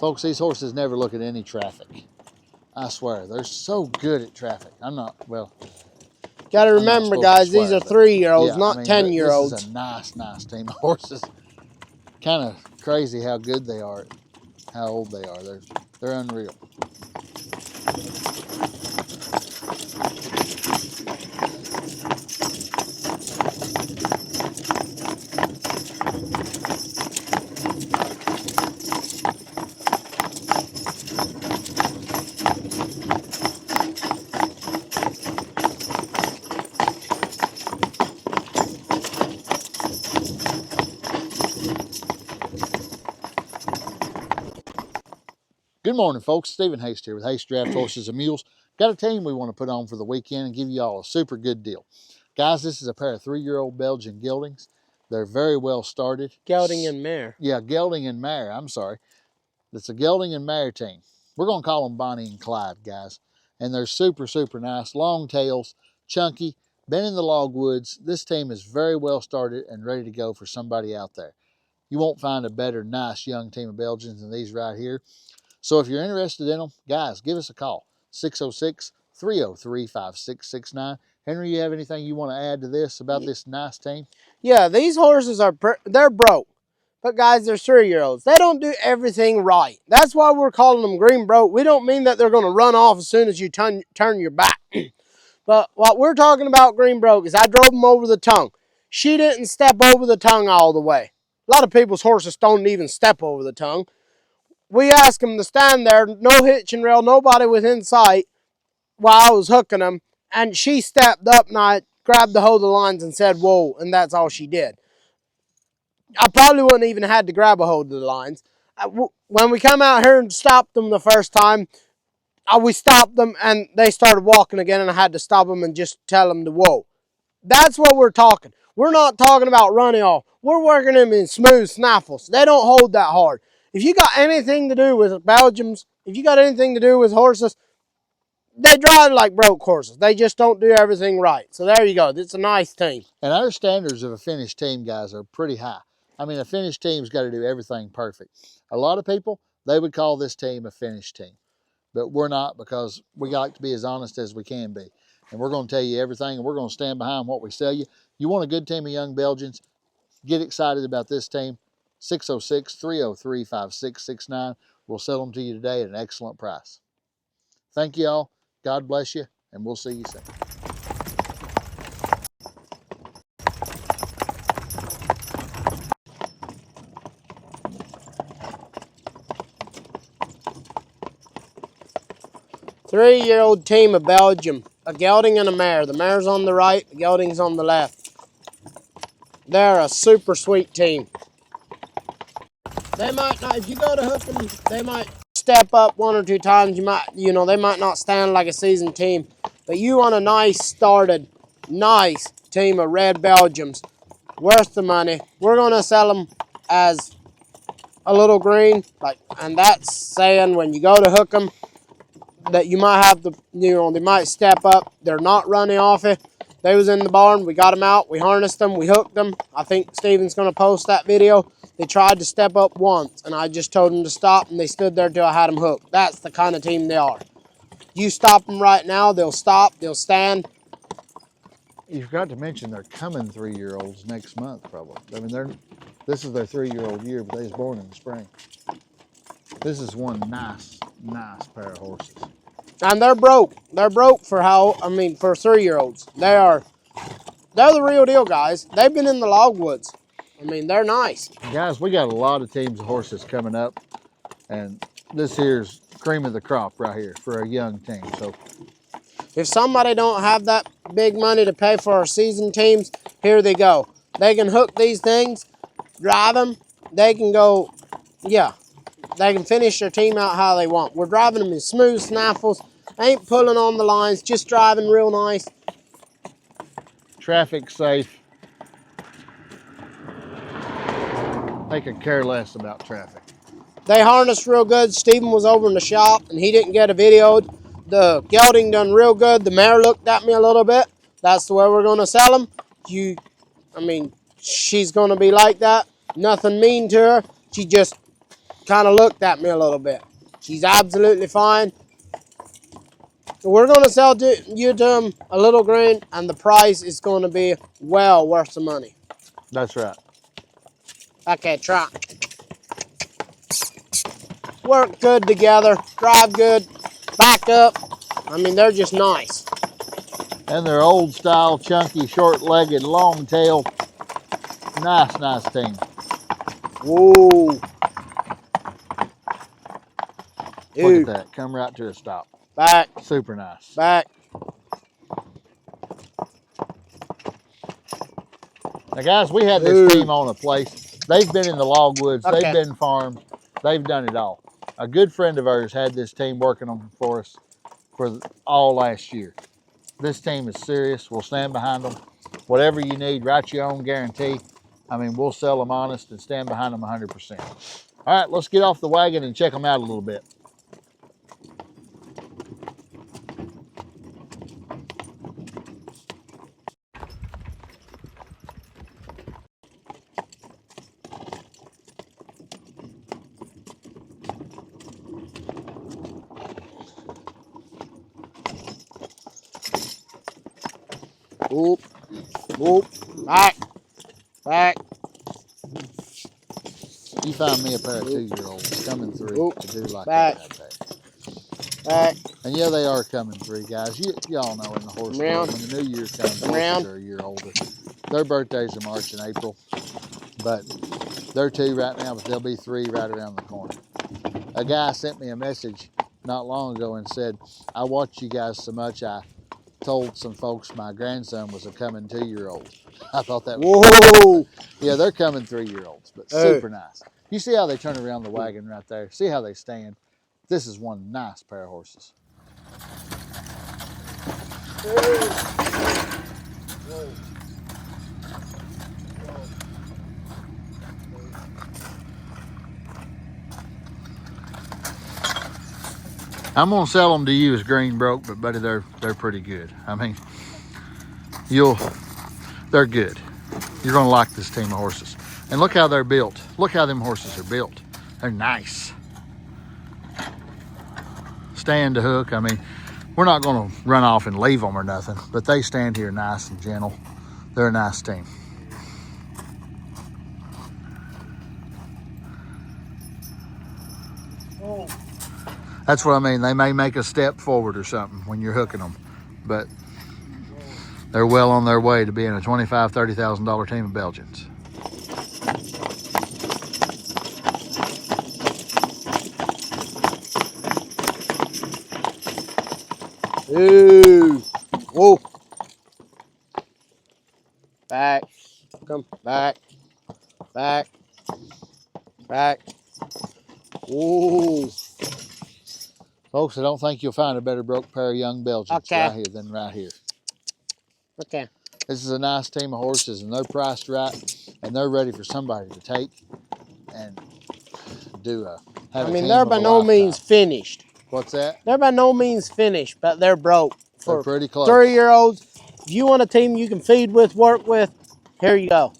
Folks, these horses never look at any traffic. I swear, they're so good at traffic. I'm not, well. Got to remember, guys, these are 3-year-olds, not 10-year-olds. This is a nice team of horses. Kind of crazy how good they are, how old they are. They're unreal. Good morning, folks. Stephen Haste here with Haste Draft Horses and Mules. Got a team we want to put on for the weekend and give you all a super good deal. Guys, this is a pair of 3-year-old Belgian geldings. They're very well started. Gelding and mare. Yeah, gelding and mare. I'm sorry. It's a gelding and mare team. We're going to call them Bonnie and Clyde, guys. And they're super, super nice. Long tails, chunky, been in the logwoods. This team is very well started and ready to go for somebody out there. You won't find a better, nice young team of Belgians than these right here. So if you're interested in them, guys, give us a call, 606-303-5669. Henry, you have anything you want to add to this about this nice team? Yeah, these horses they're broke. But guys, they're 3-year-olds. They don't do everything right. That's why we're calling them green broke. We don't mean that they're going to run off as soon as you turn your back. But what we're talking about green broke is I drove them over the tongue. She didn't step over the tongue all the way. A lot of people's horses don't even step over the tongue. We asked them to stand there, no hitching rail, nobody within sight while I was hooking them. And she stepped up and I grabbed the hold of the lines and said, whoa, and that's all she did. I probably wouldn't even had to grab a hold of the lines. When we come out here and stopped them the first time, we stopped them and they started walking again and I had to stop them and just tell them to whoa. That's what we're talking. We're not talking about running off. We're working them in smooth snaffles. They don't hold that hard. If you got anything to do with Belgians, if you got anything to do with horses, they drive like broke horses. They just don't do everything right. So there you go. It's a nice team. And our standards of a finished team, guys, are pretty high. I mean, a finished team's got to do everything perfect. A lot of people, they would call this team a finished team. But we're not, because we like to be as honest as we can be. And we're going to tell you everything, and we're going to stand behind what we sell you. You want a good team of young Belgians, get excited about this team. 606-303-5669. We'll sell them to you today at an excellent price. Thank you all. God bless you, and we'll see you soon. Three-year-old team of Belgium, a gelding and a mare. The mare's on the right, the gelding's on the left. They're a super sweet team. They might not, if you go to hook them, they might step up 1 or 2 times. They might not stand like a seasoned team. But you want a nice started, nice team of red Belgians, worth the money. We're gonna sell them as a little green, and that's saying when you go to hook them, that you might have they might step up. They're not running off it. They was in the barn. We got them out. We harnessed them. We hooked them. I think Steven's going to post that video. They tried to step up once, and I just told them to stop, and they stood there till I had them hooked. That's the kind of team they are. You stop them right now, they'll stop. They'll stand. You forgot to mention they're coming 3-year-olds next month, probably. I mean, this is their 3-year-old year, but they was born in the spring. This is one nice pair of horses. And they're broke. They're broke for for 3-year-olds. They're the real deal, guys. They've been in the logwoods. I mean, they're nice. Guys, we got a lot of teams of horses coming up, and this here's cream of the crop right here for a young team. So if somebody don't have that big money to pay for our season teams, here they go. They can hook these things, drive them. They can go, they can finish their team out how they want. We're driving them in smooth snaffles. Ain't pulling on the lines, just driving real nice. Traffic safe. They could care less about traffic. They harnessed real good. Steven was over in the shop and he didn't get a video. The gelding done real good. The mare looked at me a little bit. That's the way we're going to sell them. She's going to be like that. Nothing mean to her. She just kind of looked at me a little bit. She's absolutely fine. We're going to sell you to them a little green, and the price is going to be well worth the money. That's right. Okay, try. Work good together, drive good, back up. I mean, they're just nice. And they're old style, chunky, short-legged, long tail. Nice team. Whoa. Look at that. Come right to a stop. Back. Super nice. Back. Now, guys, we had this team on a place. They've been in the logwoods. Okay. They've been farmed. They've done it all. A good friend of ours had this team working on for us for all last year. This team is serious. We'll stand behind them. Whatever you need, write your own guarantee. I mean, we'll sell them honest and stand behind them 100%. All right, let's get off the wagon and check them out a little bit. Whoop. Whoop. Back. Back. You find me a pair of 2-year-olds coming through to do like back. that. Back. And yeah, they are coming through, guys. Y'all know in the horse world, when the new year comes, horses are a year older. Their birthdays are March and April, but they're 2 right now, but they'll be 3 right around the corner. A guy sent me a message not long ago and said, I watch you guys so much, I told some folks my grandson was a coming 2-year-old. I thought that was Whoa. Yeah, they're coming 3-year-olds, but super nice. You see how they turn around the wagon right there? See how they stand? This is one nice pair of horses. I'm gonna sell them to you as green broke, but buddy, they're pretty good. I mean, they're good. You're gonna like this team of horses. And look how they're built. Look how them horses are built. They're nice. Stand to hook. I mean, we're not gonna run off and leave them or nothing, but they stand here nice and gentle. They're a nice team. That's what I mean. They may make a step forward or something when you're hooking them, but they're well on their way to being a $25,000, $30,000 team of Belgians. Ooh. Whoa. Back. Come back. Back. Back. Ooh. Folks, I don't think you'll find a better broke pair of young Belgians right here than right here. Okay. This is a nice team of horses, and they're priced right, and they're ready for somebody to take and do a have I a mean, team they're of by a no lifetime. means finished. What's that? They're by no means finished, but they're broke. They're For pretty close. 3-year-olds, if you want a team you can feed with, work with, here you go.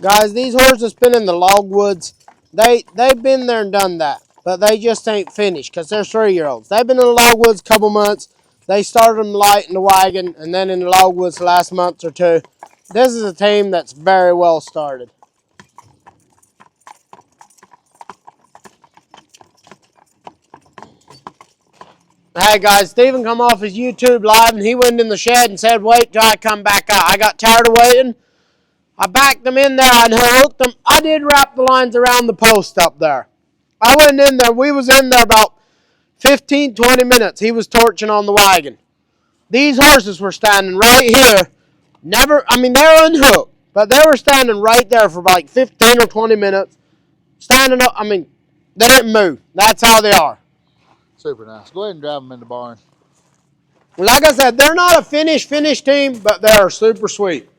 Guys, these horses been in the logwoods. They've been there and done that, but they just ain't finished because they're 3-year-olds. They've been in the logwoods a couple months. They started them light in the wagon and then in the logwoods the last month or 2. This is a team that's very well started. Hey guys, Steven come off his YouTube live and he went in the shed and said, wait till I come back out. I got tired of waiting. I backed them in there and hooked them. I did wrap the lines around the post up there. I went in there. We was in there about 15, 20 minutes. He was torching on the wagon. These horses were standing right here. They're unhooked, but they were standing right there for like 15 or 20 minutes. Standing up, they didn't move. That's how they are. Super nice. Go ahead and drive them in the barn. Like I said, they're not a finished team, but they are super sweet.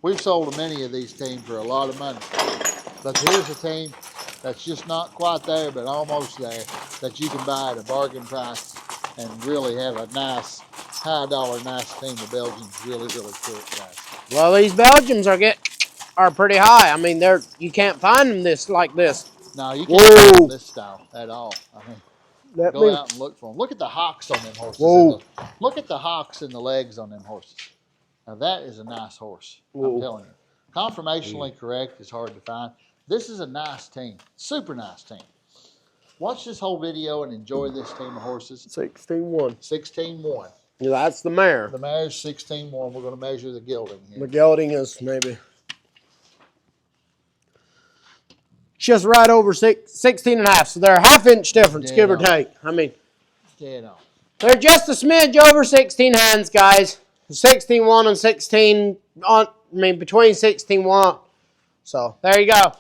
We've sold many of these teams for a lot of money. But here's a team that's just not quite there, but almost there, that you can buy at a bargain price and really have a nice, high dollar, nice team of Belgians. Really, really cool, guys. Well, these Belgians are pretty high. I mean, you can't find them like this. No, you can't find them this style at all. I mean, go out and look for them. Look at the hocks on them horses. Look at the hocks and the legs on them horses. Now that is a nice horse. I'm telling you. Conformationally correct is hard to find. This is a nice team. Super nice team. Watch this whole video and enjoy this team of horses. 16-1. 16-1. Yeah, that's the mare. The mare's 16-1. We're going to measure the gelding here. The gelding is maybe just right over 16 and a half. So they're a half-inch difference, give or take. I mean, dead on. They're just a smidge over 16 hands, guys. 16-1 and 16 on. I mean, between 16-1. So there you go.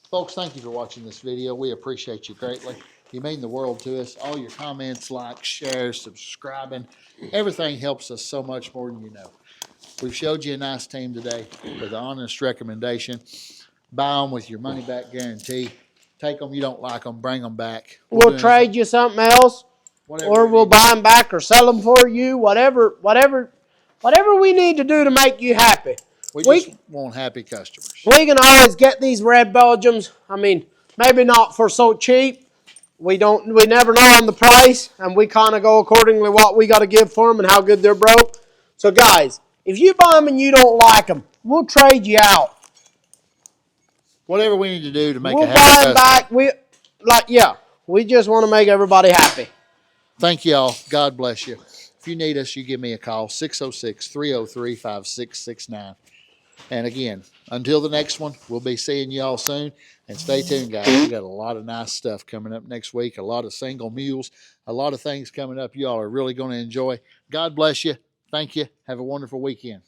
Folks, thank you for watching this video. We appreciate you greatly. You mean the world to us. All your comments, likes, shares, subscribing, everything helps us so much more than you know. We've showed you a nice team today with an honest recommendation. Buy them with your money-back guarantee. Take them. You don't like them, bring them back. We'll trade you something else, or we'll buy them back or sell them for you. Whatever we need to do to make you happy. We just want happy customers. We can always get these red Belgians. I mean, maybe not for so cheap. We never know on the price, and we kind of go accordingly what we got to give for them and how good they're broke. So, guys, if you buy them and you don't like them, we'll trade you out. Whatever we need to do to make a happy customer. We'll buy them back. We just want to make everybody happy. Thank you all. God bless you. If you need us, you give me a call, 606-303-5669. And again, until the next one, we'll be seeing you all soon. And stay tuned, guys. We got a lot of nice stuff coming up next week, a lot of single mules, a lot of things coming up you all are really going to enjoy. God bless you. Thank you. Have a wonderful weekend.